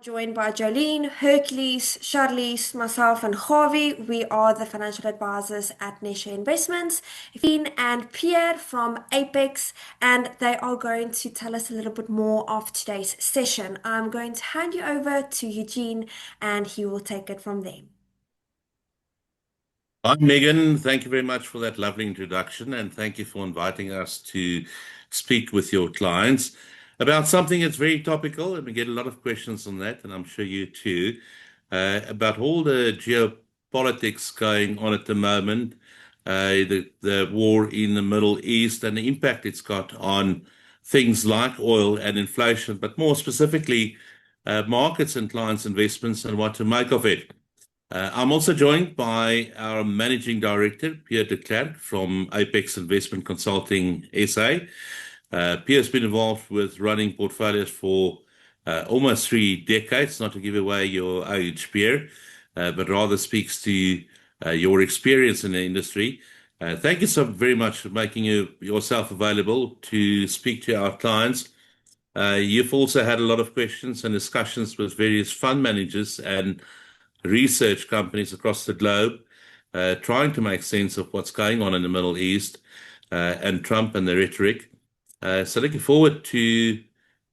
Joined by Jolene, Hercules, Charlize, myself, and Harvey. We are the financial advisors at Nesha Investments. Eugene and Pierre from Apex, and they are going to tell us a little bit more of today's session. I'm going to hand you over to Eugene, and he will take it from there. Hi, Megan. Thank you very much for that lovely introduction, and thank you for inviting us to speak with your clients about something that's very topical, and we get a lot of questions on that, and I'm sure you too, about all the geopolitics going on at the moment, the war in the Middle East, and the impact it's got on things like oil and inflation, but more specifically, markets and clients' investments and what to make of it. I'm also joined by our Managing Director, Pierre de Klerk from Apex Investment Consulting SA. Pierre's been involved with running portfolios for almost 3 decades, not to give away your age, Pierre, but rather speaks to your experience in the industry. Thank you so very much for making yourself available to speak to our clients. You've also had a lot of questions and discussions with various fund managers and research companies across the globe, trying to make sense of what's going on in the Middle East and Trump and the rhetoric. So looking forward to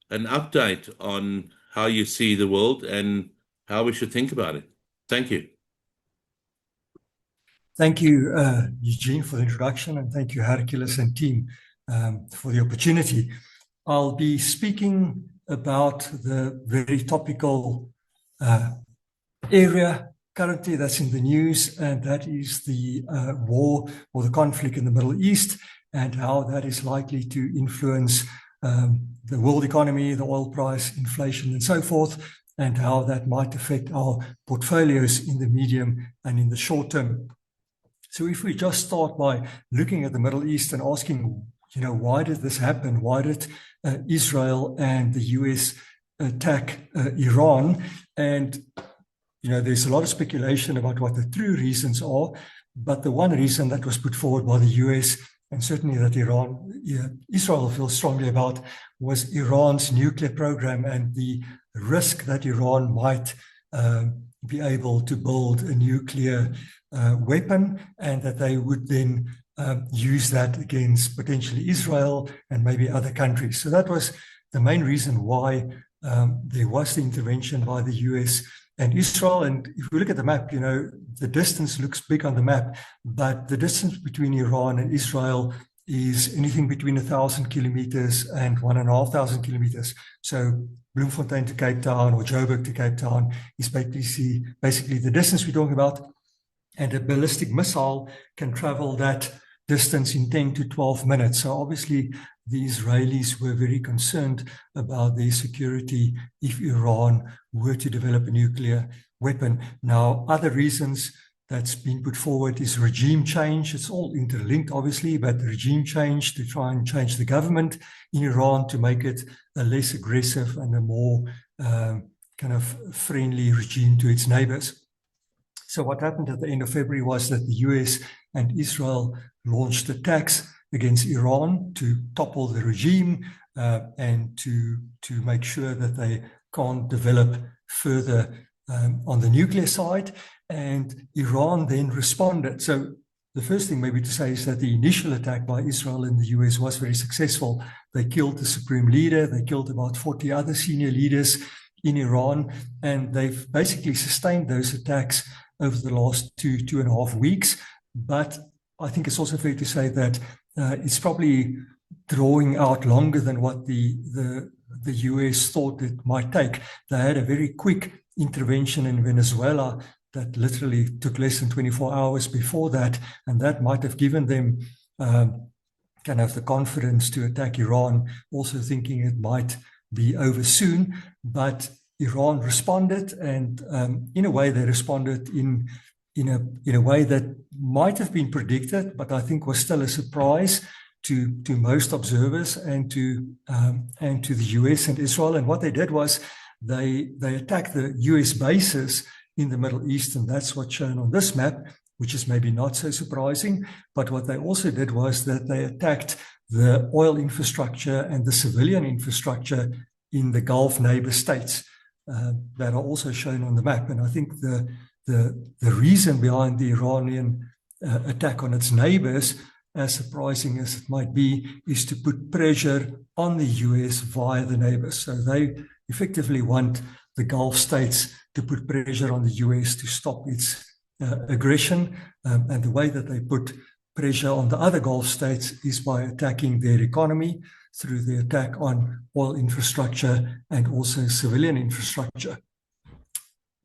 an update on how you see the world and how we should think about it. Thank you. Thank you, Eugene, for the introduction, and thank you, Hercules and team, for the opportunity. I'll be speaking about the very topical area currently that's in the news, and that is the war or the conflict in the Middle East and how that is likely to influence the world economy, the oil price, inflation, and so forth, and how that might affect our portfolios in the medium and in the short term. So if we just start by looking at the Middle East and asking, why did this happen? Why did Israel and the US attack Iran? And there's a lot of speculation about what the true reasons are, but the one reason that was put forward by the US, and certainly that Israel feels strongly about, was Iran's nuclear program and the risk that Iran might be able to build a nuclear weapon, and that they would then use that against potentially Israel and maybe other countries. So that was the main reason why there was the intervention by the US and Israel. And if we look at the map, the distance looks big on the map, but the distance between Iran and Israel is anything between 1,000 kilometers and 1,500 kilometers. So Bloemfontein to Cape Town or Joburg to Cape Town is basically the distance we're talking about. And a ballistic missile can travel that distance in 10 to 12 minutes. So obviously the Israelis were very concerned about their security if Iran were to develop a nuclear weapon. Now, other reasons that's been put forward is regime change. It's all interlinked, obviously, but regime change to try and change the government in Iran to make it a less aggressive and a more kind of friendly regime to its neighbors. So what happened at the end of February was that the US and Israel launched attacks against Iran to topple the regime and to make sure that they can't develop further on the nuclear side. And Iran then responded. So the first thing maybe to say is that the initial attack by Israel and the US was very successful. They killed the supreme leader. They killed about 40 other senior leaders in Iran. And they've basically sustained those attacks over the last two and a half weeks. But I think it's also fair to say that it's probably drawing out longer than what the US thought it might take. They had a very quick intervention in Venezuela that literally took less than 24 hours before that, and that might have given them kind of the confidence to attack Iran, also thinking it might be over soon. But Iran responded, and in a way they responded in a way that might have been predicted, but I think was still a surprise to most observers and to the US and Israel. And what they did was they attacked the US bases in the Middle East, and that's what's shown on this map, which is maybe not so surprising. But what they also did was that they attacked the oil infrastructure and the civilian infrastructure in the Gulf neighbor states. that are also shown on the map. And I think the reason behind the Iranian attack on its neighbors, as surprising as it might be, is to put pressure on the US via the neighbors. So they effectively want the Gulf states to put pressure on the US to stop its aggression. And the way that they put pressure on the other Gulf states is by attacking their economy through the attack on oil infrastructure and also civilian infrastructure.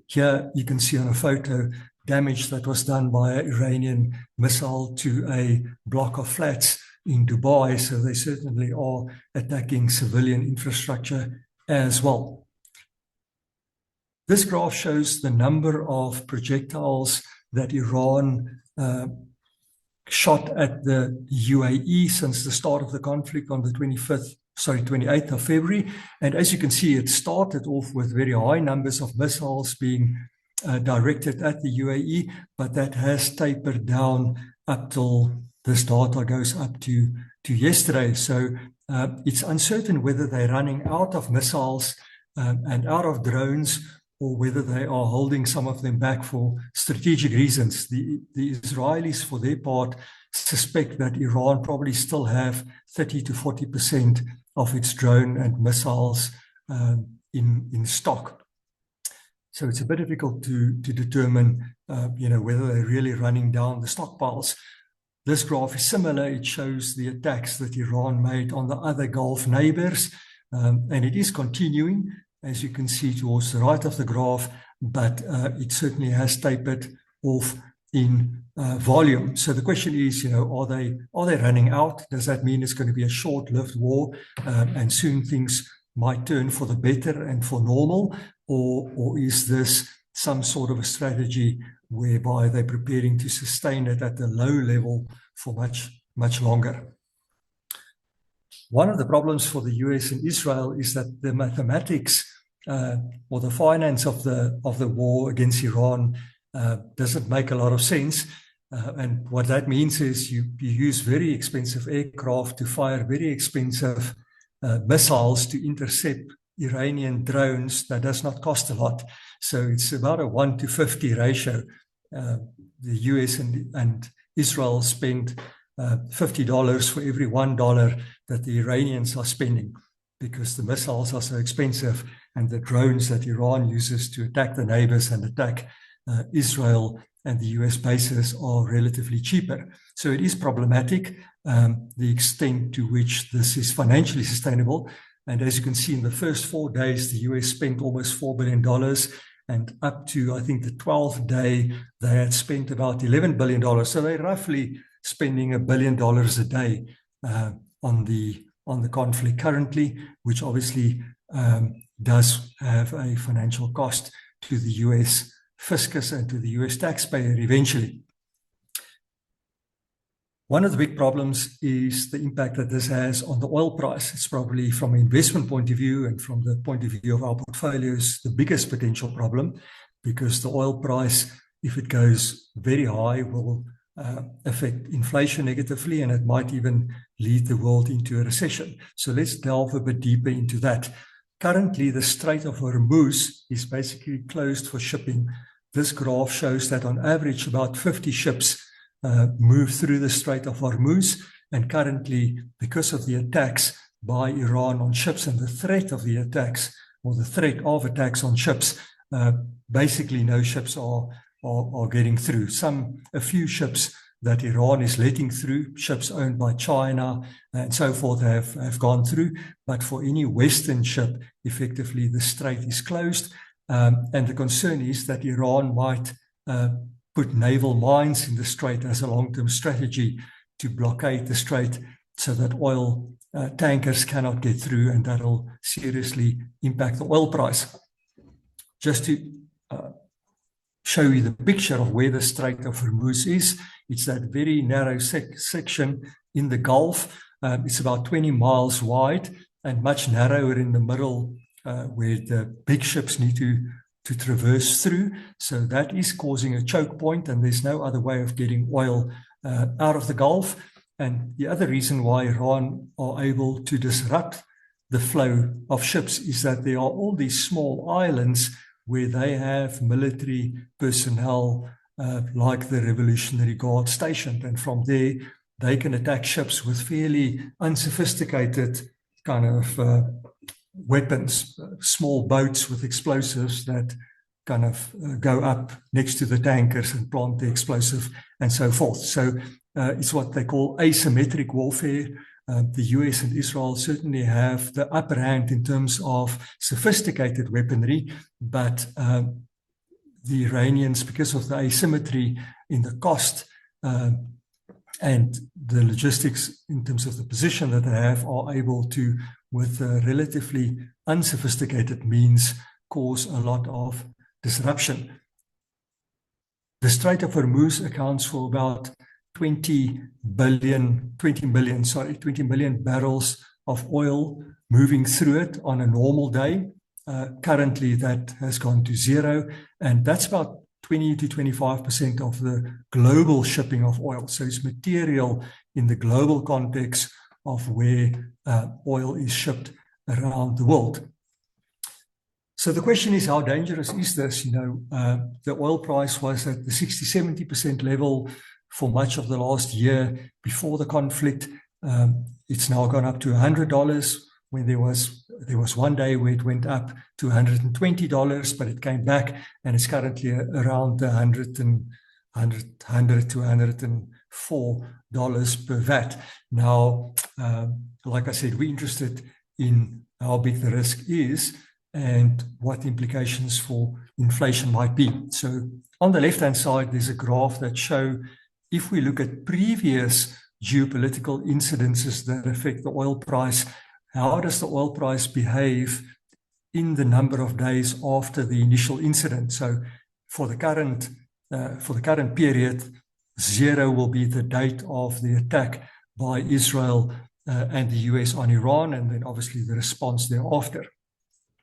Here you can see on a photo damage that was done by an Iranian missile to a block of flats in Dubai. So they certainly are attacking civilian infrastructure as well. This graph shows the number of projectiles that Iran shot at the UAE since the start of the conflict on the 28th of February. And as you can see, it started off with very high numbers of missiles being directed at the UAE, but that has tapered down up till this data goes up to yesterday. So it's uncertain whether they're running out of missiles and out of drones, or whether they are holding some of them back for strategic reasons. The Israelis, for their part, suspect that Iran probably still have 30 to 40% of its drone and missiles in stock. So it's a bit difficult to determine, whether they're really running down the stockpiles. This graph is similar. It shows the attacks that Iran made on the other Gulf neighbors, and it is continuing, as you can see towards the right of the graph, but it certainly has tapered off in volume. So the question is, are they running out? Does that mean it's going to be a short-lived war and soon things might turn for the better and for normal? Or is this some sort of a strategy whereby they're preparing to sustain it at a low level for much, much longer? One of the problems for the US and Israel is that the mathematics or the finance of the war against Iran doesn't make a lot of sense. And what that means is you use very expensive aircraft to fire very expensive missiles to intercept Iranian drones. That does not cost a lot. So it's about a 1 to 50 ratio. The US and Israel spend $50 for every $1 that the Iranians are spending, because the missiles are so expensive and the drones that Iran uses to attack the neighbors and attack Israel and the US bases are relatively cheaper. So it is problematic, the extent to which this is financially sustainable. And as you can see, in the first 4 days, the US spent almost $4 billion. And up to, I think, the 12th day, they had spent about $11 billion. So they're roughly spending $1 billion a day on the conflict currently, which obviously does have a financial cost to the US fiscus and to the US taxpayer eventually. One of the big problems is the impact that this has on the oil price. It's probably, from an investment point of view and from the point of view of our portfolios, the biggest potential problem, because the oil price, if it goes very high, will affect inflation negatively, and it might even lead the world into a recession. So let's delve a bit deeper into that. Currently, the Strait of Hormuz is basically closed for shipping. This graph shows that on average about 50 ships move through the Strait of Hormuz, and currently, because of the attacks by Iran on ships and the threat of the attacks, or the threat of attacks on ships, basically no ships are getting through. A few ships that Iran is letting through, ships owned by China and so forth, have gone through. But for any Western ship, effectively the strait is closed. And the concern is that Iran might put naval mines in the strait as a long-term strategy to blockade the strait so that oil tankers cannot get through, and that'll seriously impact the oil price. Just to show you the picture of where the Strait of Hormuz is, it's that very narrow section in the Gulf. It's about 20 miles wide and much narrower in the middle where the big ships need to traverse through. So that is causing a choke point, and there's no other way of getting oil out of the Gulf. And the other reason why Iran are able to disrupt the flow of ships is that there are all these small islands where they have military personnel like the Revolutionary Guard stationed. And from there, they can attack ships with fairly unsophisticated kind of weapons, small boats with explosives that kind of go up next to the tankers and plant the explosive and so forth. So it's what they call asymmetric warfare. The US and Israel certainly have the upper hand in terms of sophisticated weaponry, but the Iranians, because of the asymmetry in the cost and the logistics in terms of the position that they have, are able to, with relatively unsophisticated means, cause a lot of disruption. The Strait of Hormuz accounts for about 20 million barrels of oil moving through it on a normal day. Currently, that has gone to zero, and that's about 20 to 25% of the global shipping of oil. So it's material in the global context of where oil is shipped around the world. So the question is, how dangerous is this? You know, the oil price was at the 60-70% level for much of the last year before the conflict. It's now gone up to $100 when there was one day where it went up to $120, but it came back and it's currently around $100 to $104 per vat. Now, like I said, we're interested in how big the risk is and what the implications for inflation might be. So on the left-hand side, there's a graph that shows if we look at previous geopolitical incidences that affect the oil price, how does the oil price behave in the number of days after the initial incident? So for the current period, 0 will be the date of the attack by Israel and the US on Iran, and then obviously the response thereafter.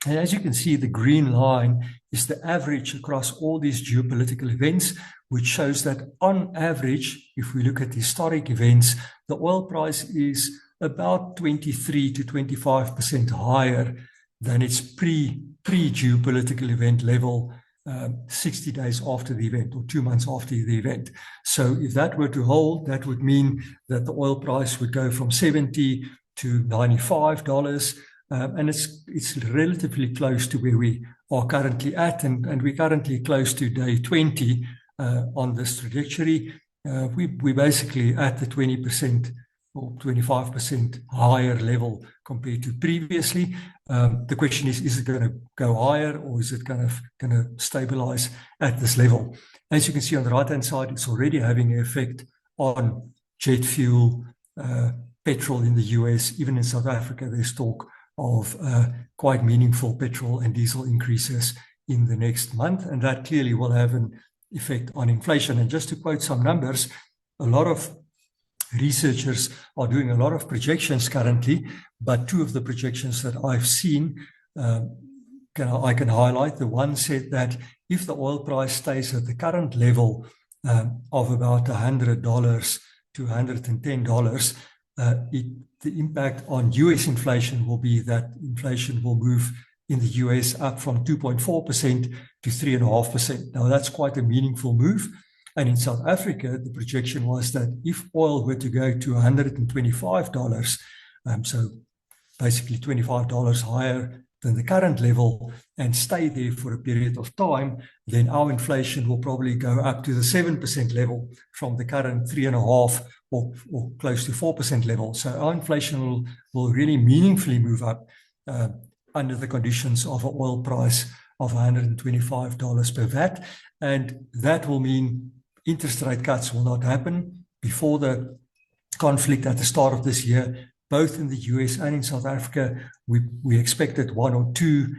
And as you can see, the green line is the average across all these geopolitical events, which shows that on average, if we look at historic events, the oil price is about 23 to 25% higher than its pre-geopolitical event level 60 days after the event or 2 months after the event. So if that were to hold, that would mean that the oil price would go from $70 to $95. And it's relatively close to where we are currently at, and we're currently close to day 20 on this trajectory. We're basically at the 20% or 25% higher level compared to previously. The question is it going to go higher, or is it going to stabilize at this level? As you can see on the right-hand side, it's already having an effect on jet fuel, petrol in the US. Even in South Africa, there's talk of quite meaningful petrol and diesel increases in the next month, and that clearly will have an effect on inflation. And just to quote some numbers, a lot of researchers are doing a lot of projections currently, but two of the projections that I've seen, I can highlight. The one said that if the oil price stays at the current level of about $100 to $110, the impact on US inflation will be that inflation will move in the US up from 2.4% to 3.5%. Now, that's quite a meaningful move. And in South Africa, the projection was that if oil were to go to $125, so basically $25 higher than the current level and stay there for a period of time, then our inflation will probably go up to the 7% level from the current 3.5% or close to 4% level. So our inflation will really meaningfully move up under the conditions of an oil price of $125 per vat. And that will mean interest rate cuts will not happen. Before the conflict at the start of this year, both in the US and in South Africa, we expected 1 or 2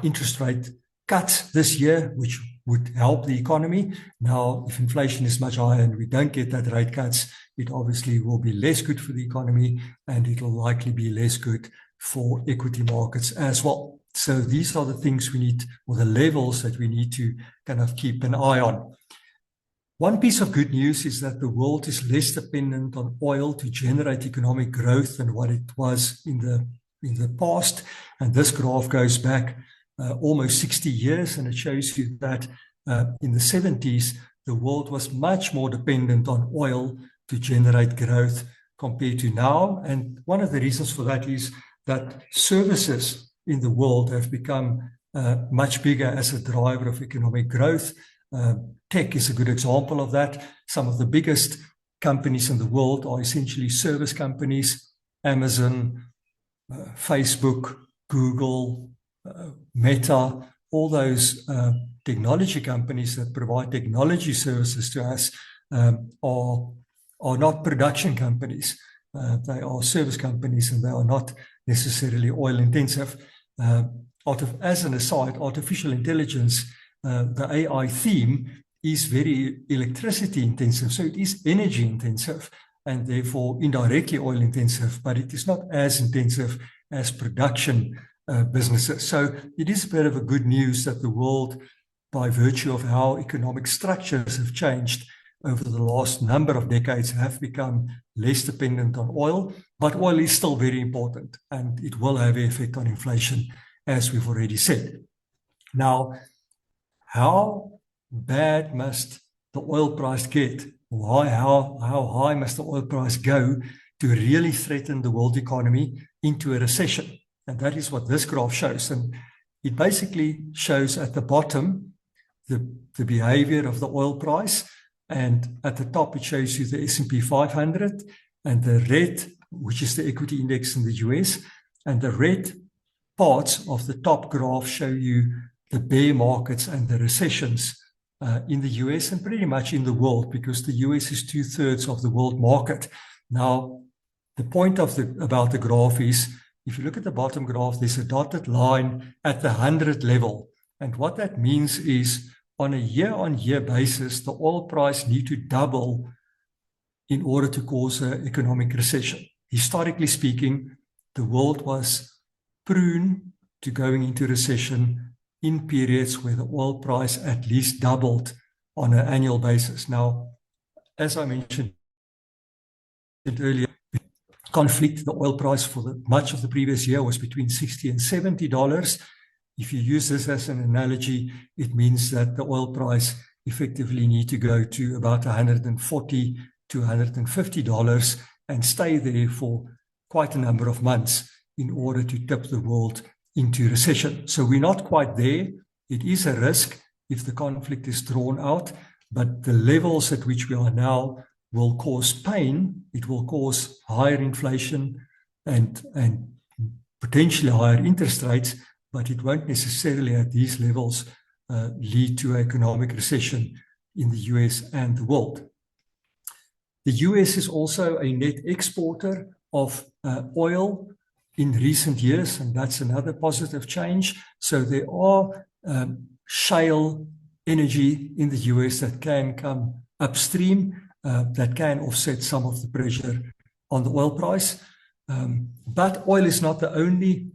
interest rate cuts this year, which would help the economy. Now, if inflation is much higher and we don't get that rate cuts, it obviously will be less good for the economy, and it will likely be less good for equity markets as well. So these are the things we need, or the levels that we need to kind of keep an eye on. One piece of good news is that the world is less dependent on oil to generate economic growth than what it was in the the past. And this graph goes back almost 60 years, and it shows you that in the 70s, the world was much more dependent on oil to generate growth compared to now. And one of the reasons for that is that services in the world have become much bigger as a driver of economic growth. Tech is a good example of that. Some of the biggest companies in the world are essentially service companies. Amazon, Facebook, Google, Meta, all those technology companies that provide technology services to us are not production companies. They are service companies, and they are not necessarily oil intensive. As an aside, artificial intelligence, the AI theme is very electricity intensive, so it is energy intensive and therefore indirectly oil intensive, but it is not as intensive as production businesses. So it is a bit of a good news that the world, by virtue of how economic structures have changed over the last number of decades, have become less dependent on oil, but oil is still very important and it will have an effect on inflation, as we've already said. Now, how bad must the oil price get? How high must the oil price go to really threaten the world economy into a recession? And that is what this graph shows. And it basically shows at the bottom the behavior of the oil price. And at the top, it shows you the S&P 500 and the red, which is the equity index in the US. And the red parts of the top graph show you the bear markets and the recessions in the US and pretty much in the world, because the US is 2/3 of the world market. Now, the point about the graph is, if you look at the bottom graph, there's a dotted line at the 100 level. And what that means is, on a year-on-year basis, the oil price need to double in order to cause an economic recession. Historically speaking, the world was prone to going into recession in periods where the oil price at least doubled on an annual basis. Now, as I mentioned earlier, conflict, the oil price for much of the previous year was between $60 and $70. If you use this as an analogy, it means that the oil price effectively need to go to about $140 to $150 and stay there for quite a number of months in order to tip the world into recession. So we're not quite there. It is a risk if the conflict is drawn out, but the levels at which we are now will cause pain. It will cause higher inflation and potentially higher interest rates, but it won't necessarily at these levels lead to economic recession in the US and the world. The US is also a net exporter of oil in recent years, and that's another positive change. So there are shale energy in the US that can come upstream, that can offset some of the pressure on the oil price. But oil is not the only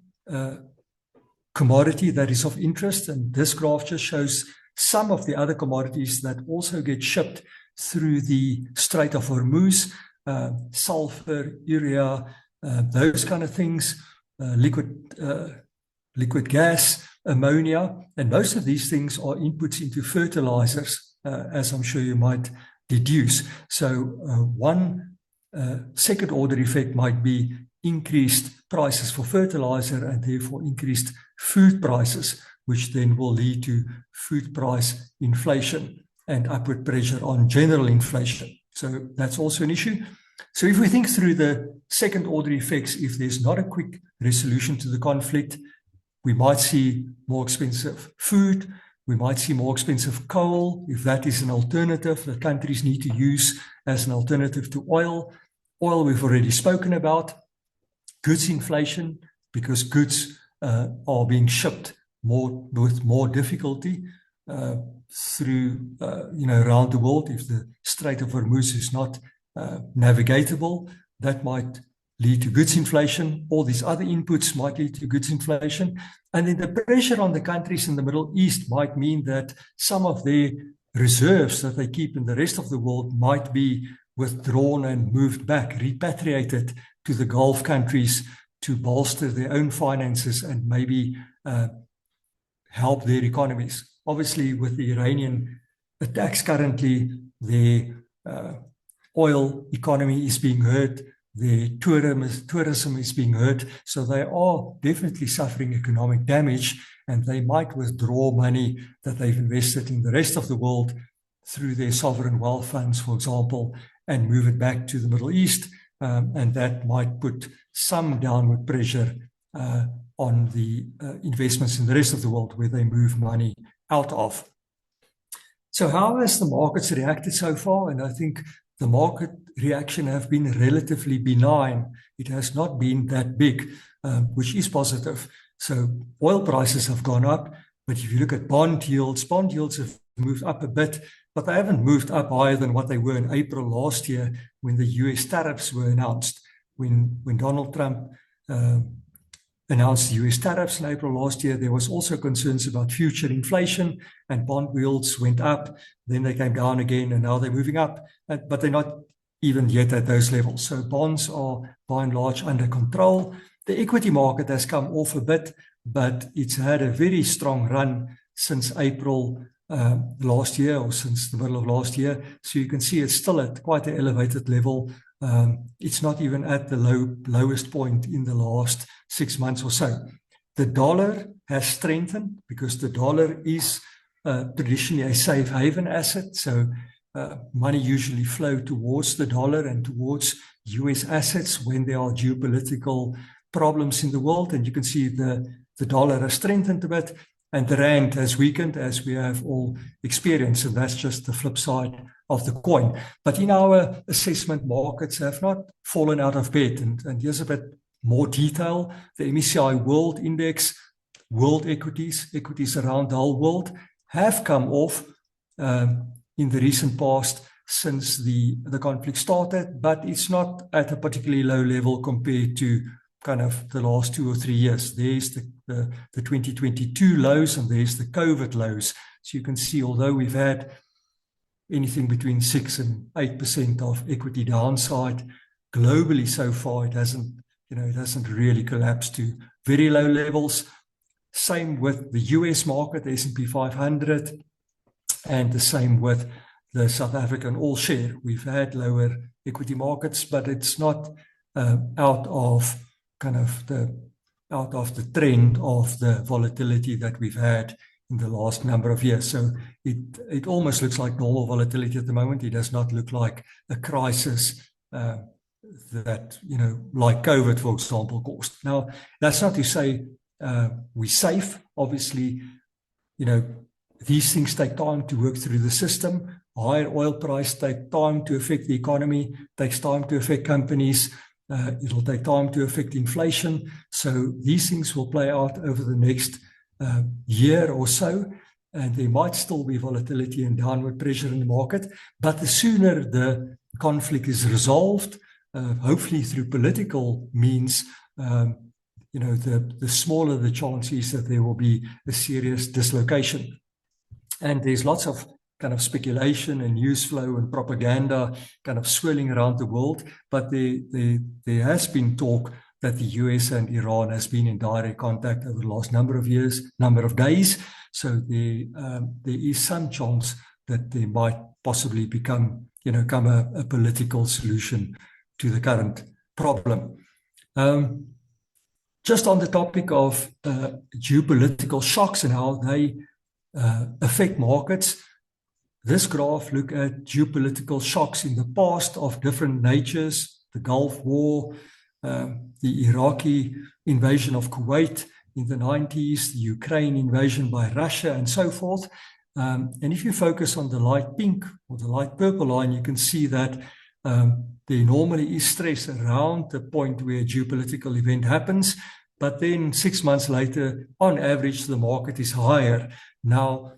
commodity that is of interest, and this graph just shows some of the other commodities that also get shipped through the Strait of Hormuz, sulfur, urea, those kind of things, liquid gas, ammonia, and most of these things are inputs into fertilizers, as I'm sure you might deduce. So one second order effect might be increased prices for fertilizer and therefore increased food prices, which then will lead to food price inflation and upward pressure on general inflation. So that's also an issue. So if we think through the second order effects, if there's not a quick resolution to the conflict, we might see more expensive food, we might see more expensive coal, if that is an alternative that countries need to use as an alternative to oil. Oil we've already spoken about. Goods inflation, because goods are being shipped with more difficulty through, around the world. If the Strait of Hormuz is not navigatable, that might lead to goods inflation. All these other inputs might lead to goods inflation. And then the pressure on the countries in the Middle East might mean that some of their reserves that they keep in the rest of the world might be withdrawn and moved back, repatriated to the Gulf countries to bolster their own finances and maybe help their economies. Obviously, with the Iranian attacks currently, the oil economy is being hurt, the tourism is being hurt, so they are definitely suffering economic damage, and they might withdraw money that they've invested in the rest of the world through their sovereign wealth funds, for example, and move it back to the Middle East, and that might put some downward pressure on the investments in the rest of the world where they move money out of. So how has the markets reacted so far? And I think the market reaction have been relatively benign. It has not been that big, which is positive. So oil prices have gone up, but if you look at bond yields have moved up a bit, but they haven't moved up higher than what they were in April last year when the US tariffs were announced. When Donald Trump announced the US tariffs in April last year, there was also concerns about future inflation, and bond yields went up, then they came down again, and now they're moving up, but they're not even yet at those levels. So bonds are by and large under control. The equity market has come off a bit, but it's had a very strong run since April last year, or since the middle of last year. So you can see it's still at quite an elevated level. It's not even at the lowest point in the last 6 months or so. The dollar has strengthened because the dollar is traditionally a safe haven asset. So money usually flow towards the dollar and towards US assets when there are geopolitical problems in the world. And you can see the dollar has strengthened a bit, and the rand has weakened, as we have all experienced. And that's just the flip side of the coin. But in our assessment, markets have not fallen out of bed. And here's a bit more detail. The MSCI World Index, world equities around the whole world, have come off in the recent past since the conflict started, but it's not at a particularly low level compared to kind of the last 2 or 3 years. There's the 2022 lows, and there's the COVID lows. So you can see, although we've had anything between 6 and 8% of equity downside globally so far, it hasn't really collapsed to very low levels. Same with the US market, the S&P 500, and the same with the South African All Share. We've had lower equity markets, but it's not out of the trend of the volatility that we've had in the last number of years. So it almost looks like normal volatility at the moment. It does not look like a crisis that, like COVID, for example, caused. Now, that's not to say we're safe. Obviously, these things take time to work through the system. Higher oil price takes time to affect the economy, takes time to affect companies. It'll take time to affect inflation. So these things will play out over the next year or so, and there might still be volatility and downward pressure in the market. But the sooner the conflict is resolved, hopefully through political means, the smaller the chance is that there will be a serious dislocation. And there's lots of kind of speculation and news flow and propaganda kind of swirling around the world. But there has been talk that the US and Iran has been in direct contact over the last number of days. So there is some chance that there might possibly come a political solution to the current problem. Just on the topic of geopolitical shocks and how they affect markets, this graph looks at geopolitical shocks in the past of different natures: the Gulf War, the Iraqi invasion of Kuwait in the 90s, the Ukraine invasion by Russia, and so forth. And if you focus on the light pink or the light purple line, you can see that there normally is stress around the point where a geopolitical event happens, but then 6 months later, on average, the market is higher. Now,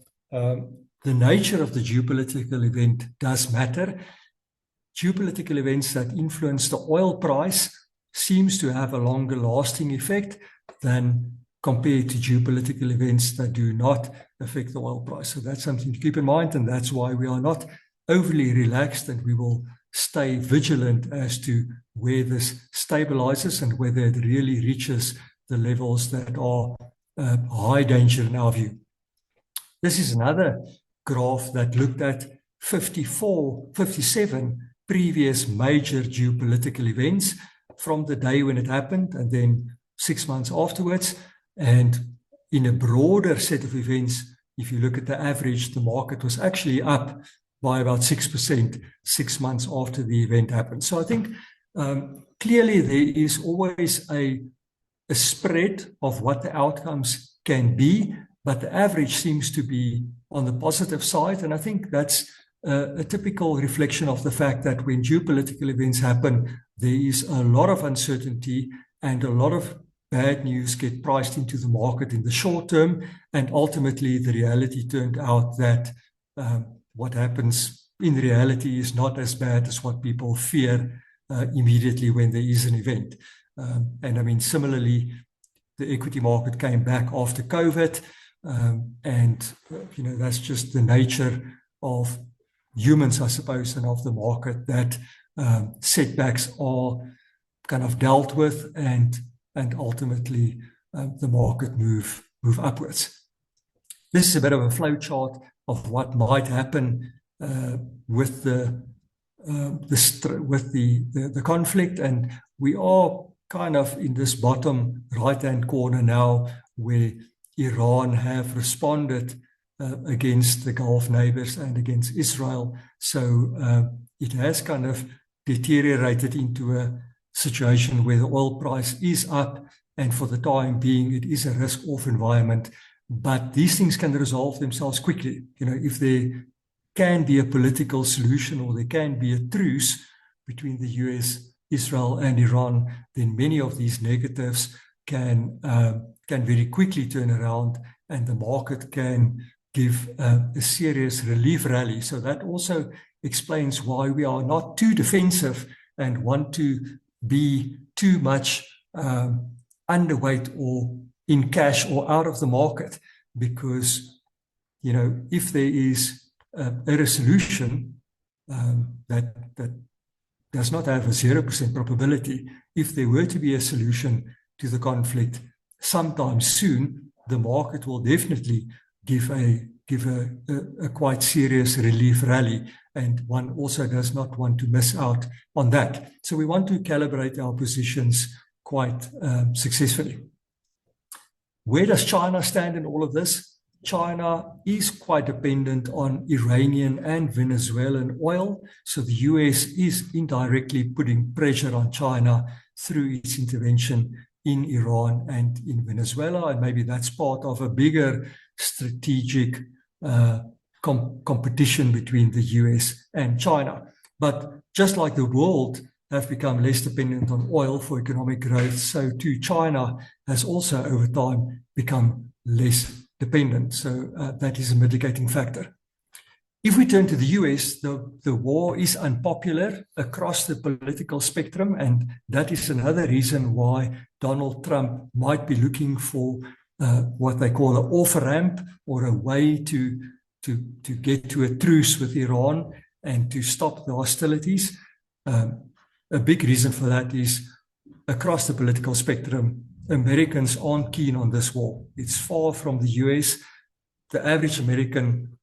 the nature of the geopolitical event does matter. Geopolitical events that influence the oil price seems to have a longer lasting effect than compared to geopolitical events that do not affect the oil price. So that's something to keep in mind, and that's why we are not overly relaxed, and we will stay vigilant as to where this stabilizes and whether it really reaches the levels that are high danger in our view. This is another graph that looked at 57 previous major geopolitical events from the day when it happened and then 6 months afterwards. And in a broader set of events, if you look at the average, the market was actually up by about 6% 6 months after the event happened. So I think clearly there is always a spread of what the outcomes can be, but the average seems to be on the positive side. And I think that's a typical reflection of the fact that when geopolitical events happen, there is a lot of uncertainty and a lot of bad news get priced into the market in the short term. And ultimately, the reality turned out that what happens in reality is not as bad as what people fear immediately when there is an event. And I mean, similarly, the equity market came back after COVID. And, you know, that's just the nature of humans, I suppose, and of the market, that setbacks are kind of dealt with and ultimately the market move upwards. This is a bit of a flow chart of what might happen with the conflict, and we are kind of in this bottom right-hand corner now, where Iran have responded against the Gulf neighbors and against Israel. So it has kind of deteriorated into a situation where the oil price is up, and for the time being, it is a risk-off environment. But these things can resolve themselves quickly. You know, if there can be a political solution or there can be a truce between the US, Israel, and Iran, then many of these negatives can very quickly turn around, and the market can give a serious relief rally. So that also explains why we are not too defensive and want to be too much underweight or in cash or out of the market, because, you know, if there is a resolution that does not have a 0% probability, if there were to be a solution to the conflict sometime soon, the market will definitely give a quite serious relief rally, and one also does not want to miss out on that. So we want to calibrate our positions quite successfully. Where does China stand in all of this? China is quite dependent on Iranian and Venezuelan oil, so the US is indirectly putting pressure on China through its intervention in Iran and in Venezuela, and maybe that's part of a bigger strategic competition between the US and China. But just like the world have become less dependent on oil for economic growth, so too China has also over time become less dependent. So that is a mitigating factor. If we turn to the US, the war is unpopular across the political spectrum, and that is another reason why Donald Trump might be looking for what they call an off-ramp, or a way to get to a truce with Iran and to stop the hostilities. A big reason for that is across the political spectrum, Americans aren't keen on this war. It's far from the US. The average American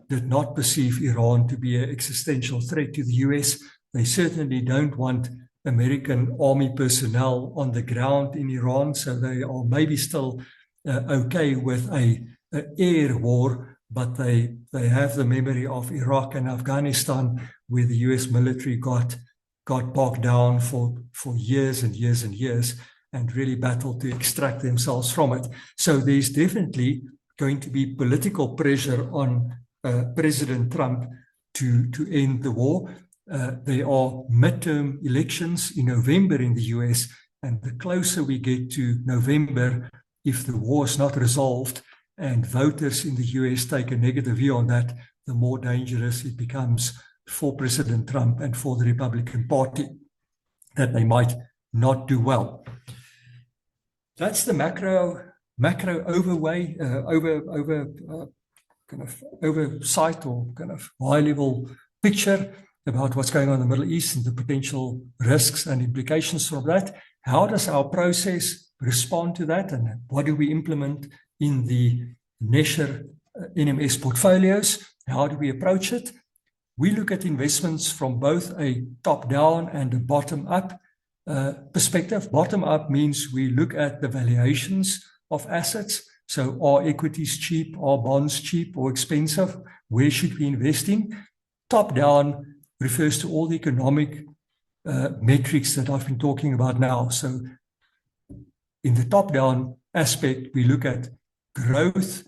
did not perceive Iran to be an existential threat to the US. They certainly don't want American army personnel on the ground in Iran, so they are maybe still okay with an air war, but they have the memory of Iraq and Afghanistan, where the US military got bogged down for years and years and years, and really battled to extract themselves from it. So there's definitely going to be political pressure on President Trump to end the war. There are midterm elections in November in the US, and the closer we get to November, if the war is not resolved and voters in the US take a negative view on that, the more dangerous it becomes for President Trump and for the Republican Party, that they might not do well. That's the macro oversight or kind of high level picture. about what's going on in the Middle East and the potential risks and implications from that. How does our process respond to that, and what do we implement in the Netsher NMS portfolios? How do we approach it? We look at investments from both a top-down and a bottom-up perspective. Bottom-up means we look at the valuations of assets. So are equities cheap? Are bonds cheap or expensive? Where should we invest in? Top-down refers to all the economic metrics that I've been talking about now. So in the top-down aspect, we look at growth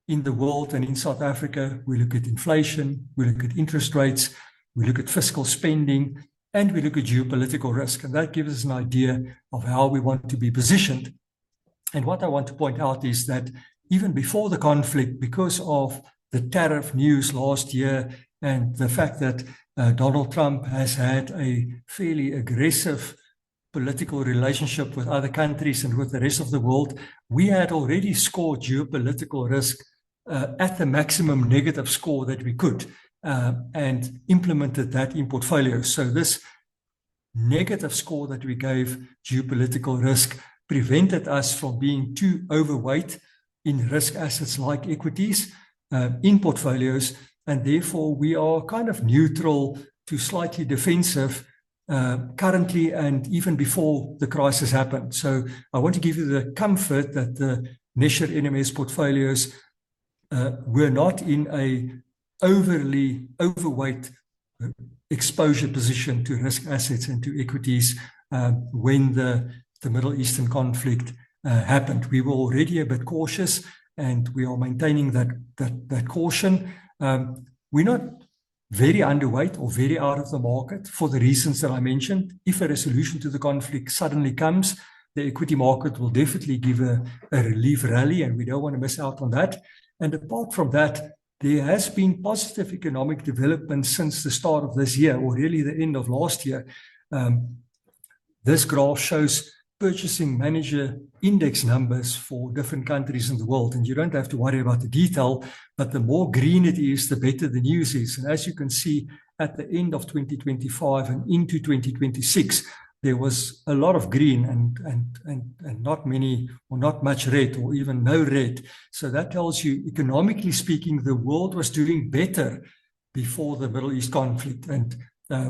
in the world and in South Africa. We look at inflation, we look at interest rates, we look at fiscal spending, and we look at geopolitical risk. And that gives us an idea of how we want to be positioned. And what I want to point out is that even before the conflict, because of the tariff news last year and the fact that Donald Trump has had a fairly aggressive political relationship with other countries and with the rest of the world, we had already scored geopolitical risk at the maximum negative score that we could and implemented that in portfolios. So this negative score that we gave geopolitical risk prevented us from being too overweight in risk assets like equities in portfolios, and therefore we are kind of neutral to slightly defensive currently and even before the crisis happened. So I want to give you the comfort that the Netsher NMS portfolios were not in a overly overweight exposure position to risk assets and to equities when the Middle Eastern conflict happened. We were already a bit cautious, and we are maintaining that caution. We're not very underweight or very out of the market for the reasons that I mentioned. If a resolution to the conflict suddenly comes, the equity market will definitely give a relief rally, and we don't want to miss out on that. And apart from that, there has been positive economic development since the start of this year, or really the end of last year. This graph shows purchasing manager index numbers for different countries in the world. And you don't have to worry about the detail, but the more green it is, the better the news is. And as you can see, at the end of 2025 and into 2026, there was a lot of green and not many or not much red or even no red. So that tells you, economically speaking, the world was doing better before the Middle East conflict. And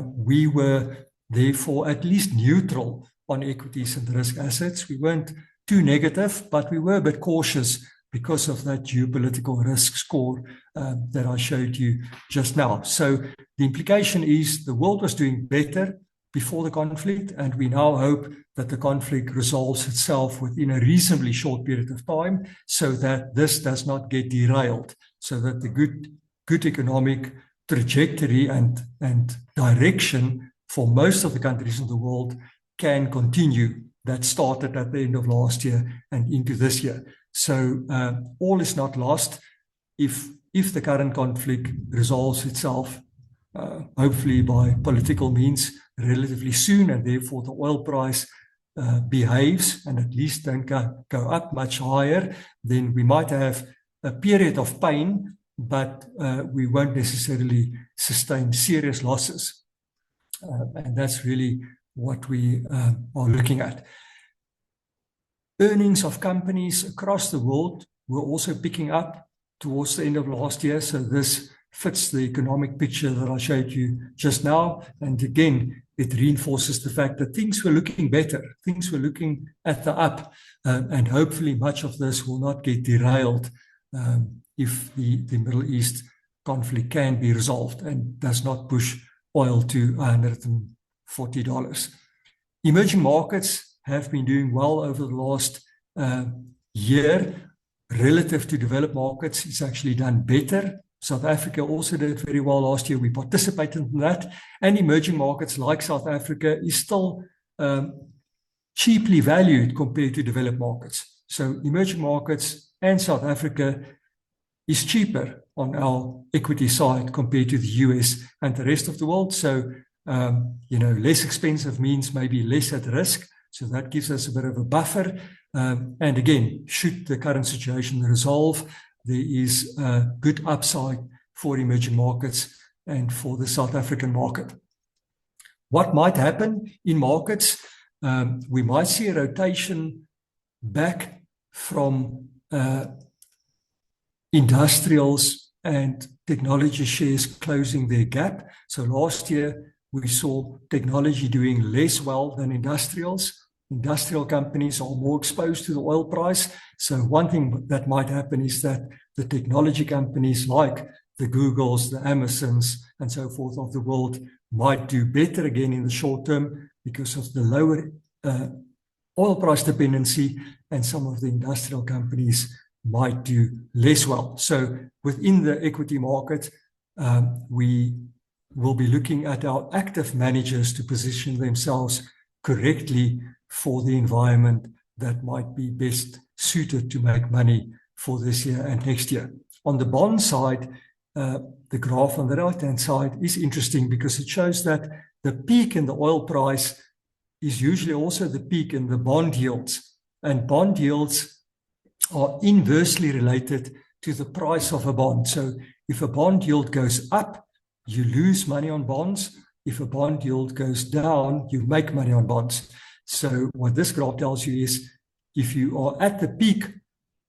we were therefore at least neutral on equities and risk assets. We weren't too negative, but we were a bit cautious because of that geopolitical risk score that I showed you just now. So the implication is the world was doing better before the conflict, and we now hope that the conflict resolves itself within a reasonably short period of time so that this does not get derailed, so that the good economic trajectory and direction for most of the countries in the world can continue that started at the end of last year and into this year. So all is not lost if the current conflict resolves itself, hopefully by political means relatively soon, and therefore the oil price behaves and at least don't go up much higher, then we might have a period of pain, but we won't necessarily sustain serious losses. And that's really what we are looking at. Earnings of companies across the world were also picking up towards the end of last year. So this fits the economic picture that I showed you just now. And again, it reinforces the fact that things were looking better. Things were looking at the up. And hopefully much of this will not get derailed if the Middle East conflict can be resolved and does not push oil to $140. Emerging markets have been doing well over the last year. Relative to developed markets, it's actually done better. South Africa also did very well last year. We participated in that. And emerging markets like South Africa is still cheaply valued compared to developed markets. So emerging markets and South Africa is cheaper on our equity side compared to the US and the rest of the world. So, less expensive means maybe less at risk. So that gives us a bit of a buffer. And again, should the current situation resolve, there is a good upside for emerging markets and for the South African market. What might happen in markets? We might see a rotation back from industrials and technology shares closing their gap. So last year, we saw technology doing less well than industrials. Industrial companies are more exposed to the oil price. So one thing that might happen is that the technology companies like the Googles, the Amazons, and so forth of the world might do better again in the short term because of the lower oil price dependency, and some of the industrial companies might do less well. So within the equity market, we will be looking at our active managers to position themselves correctly for the environment that might be best suited to make money for this year and next year. On the bond side, the graph on the right-hand side is interesting because it shows that the peak in the oil price is usually also the peak in the bond yields. And bond yields are inversely related to the price of a bond. So if a bond yield goes up, you lose money on bonds. If a bond yield goes down, you make money on bonds. So what this graph tells you is if you are at the peak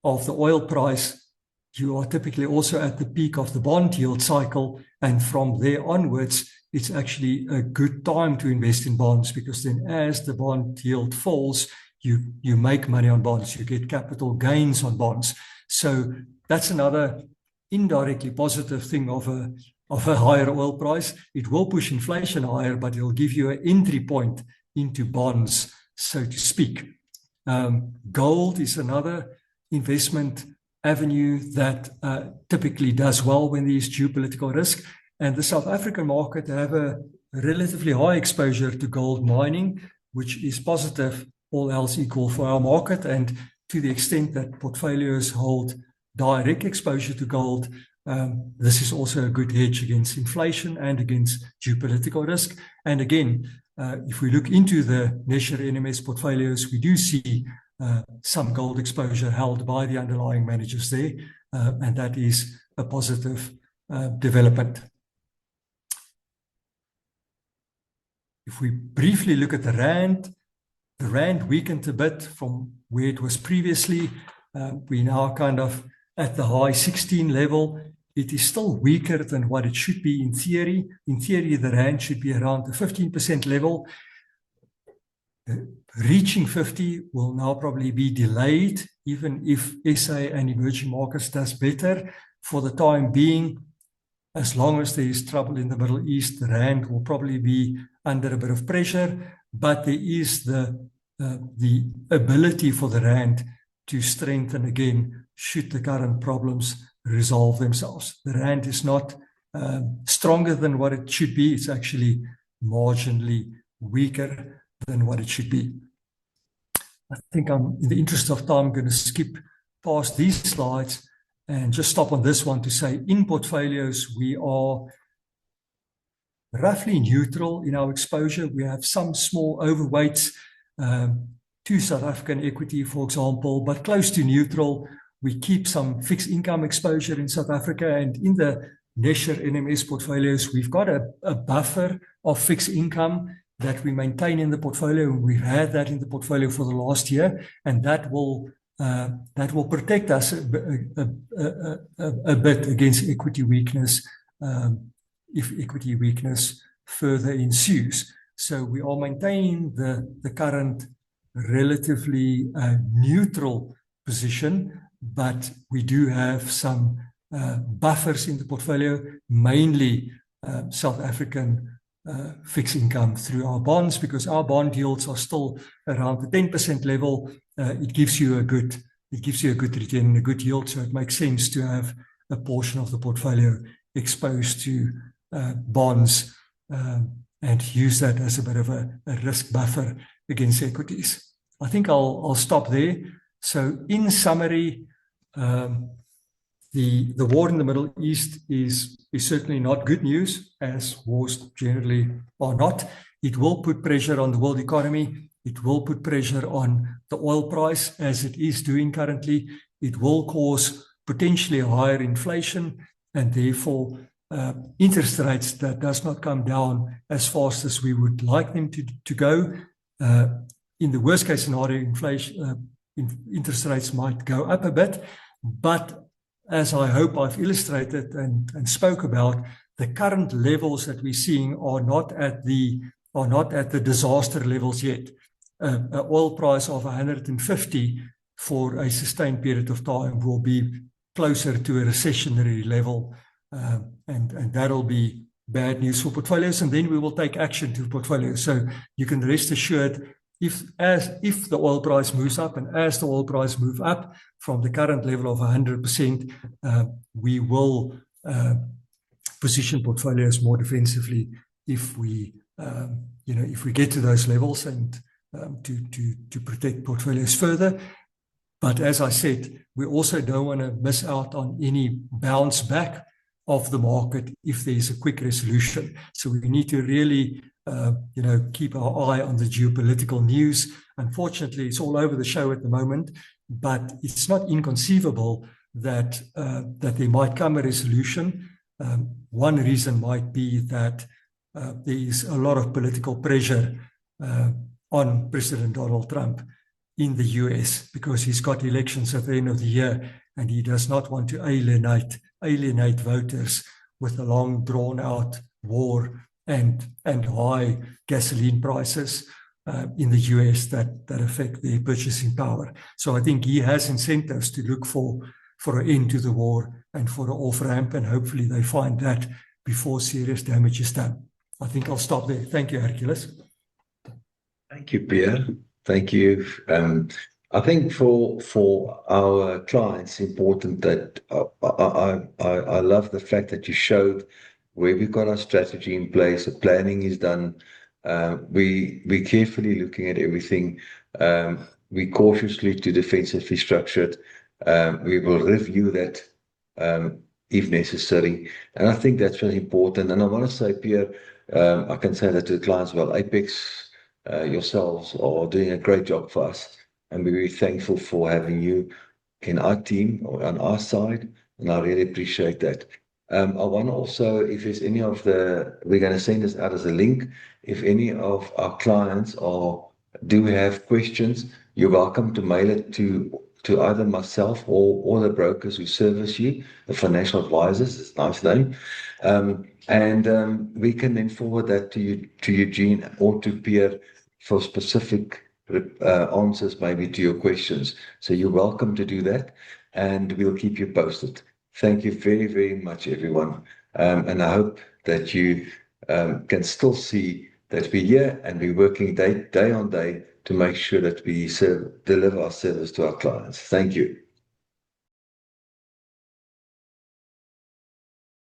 of the oil price, you are typically also at the peak of the bond yield cycle. And from there onwards, it's actually a good time to invest in bonds, because then as the bond yield falls, you make money on bonds, you get capital gains on bonds. So that's another indirectly positive thing of a higher oil price. It will push inflation higher, but it'll give you an entry point into bonds, so to speak. Gold is another investment avenue that typically does well when there is geopolitical risk. And the South African market have a relatively high exposure to gold mining, which is positive, all else equal, for our market. And to the extent that portfolios hold direct exposure to gold, this is also a good hedge against inflation and against geopolitical risk. And again, if we look into the Nesher NMS portfolios, we do see some gold exposure held by the underlying managers there, and that is a positive development. If we briefly look at the rand weakened a bit from where it was previously. We're now kind of at the high 16 level. It is still weaker than what it should be in theory. In theory, the rand should be around the 15% level. Reaching 50 will now probably be delayed, even if SA and emerging markets does better. For the time being, as long as there is trouble in the Middle East, the rand will probably be under a bit of pressure, but there is the ability for the rand to strengthen again should the current problems resolve themselves. The rand is not stronger than what it should be. It's actually marginally weaker than what it should be. I think I'm, in the interest of time, going to skip past these slides and just stop on this one to say, in portfolios, we are roughly neutral in our exposure. We have some small overweights to South African equity, for example, but close to neutral. We keep some fixed income exposure in South Africa, and in the Nesher NMS portfolios, we've got a buffer of fixed income that we maintain in the portfolio. We've had that in the portfolio for the last year, and that will protect us a bit against equity weakness if equity weakness further ensues. So we are maintaining the current relatively neutral position, but we do have some buffers in the portfolio, mainly South African fixed income through our bonds, because our bond yields are still around the 10% level. It gives you a good return and a good yield, so it makes sense to have a portion of the portfolio exposed to bonds and use that as a bit of a risk buffer against equities. I think I'll stop there. So in summary, the war in the Middle East is certainly not good news, as wars generally are not. It will put pressure on the world economy. It will put pressure on the oil price, as it is doing currently. It will cause potentially higher inflation, and therefore interest rates that does not come down as fast as we would like them to go. In the worst case scenario, interest rates might go up a bit, but as I hope I've illustrated and spoke about, the current levels that we're seeing are not at the disaster levels yet. An oil price of 150 for a sustained period of time will be closer to a recessionary level, and that'll be bad news for portfolios, and then we will take action to portfolios. So you can rest assured, if the oil price moves up and as the oil price move up from the current level of 100%, we will position portfolios more defensively if we get to those levels, and to protect portfolios further. But as I said, we also don't want to miss out on any bounce back of the market if there's a quick resolution. So we need to really keep our eye on the geopolitical news. Unfortunately, it's all over the show at the moment, but it's not inconceivable that there might come a resolution. One reason might be that there is a lot of political pressure on President Donald Trump in the US, because he's got elections at the end of the year, and he does not want to alienate voters with a long drawn out war and high gasoline prices in the US that affect their purchasing power. So I think he has incentives to look for an end to the war and for an off-ramp, and hopefully they find that before serious damage is done. I think I'll stop there. Thank you, Hercules. Thank you, Pierre. Thank you. I think for our clients, important that I love the fact that you showed where we've got our strategy in place, the planning is done. We carefully looking at everything. We cautiously to defensively structured. We will review that if necessary. And I think that's very important. And I want to say, Pierre, I can say that to the clients, well, Apex yourselves are doing a great job for us. And we're very thankful for having you in our team or on our side. And I really appreciate that. I want to also, if there's any of we're going to send this out as a link. If any of our clients do have questions, you're welcome to mail it to either myself or the brokers who service you, the financial advisors, it's a nice name. And we can then forward that to Eugene or to Pierre for specific answers maybe to your questions. So you're welcome to do that, and we'll keep you posted. Thank you very, very much, everyone. And I hope that you can still see that we're here and we're working day on day to make sure that we deliver our service to our clients. Thank you.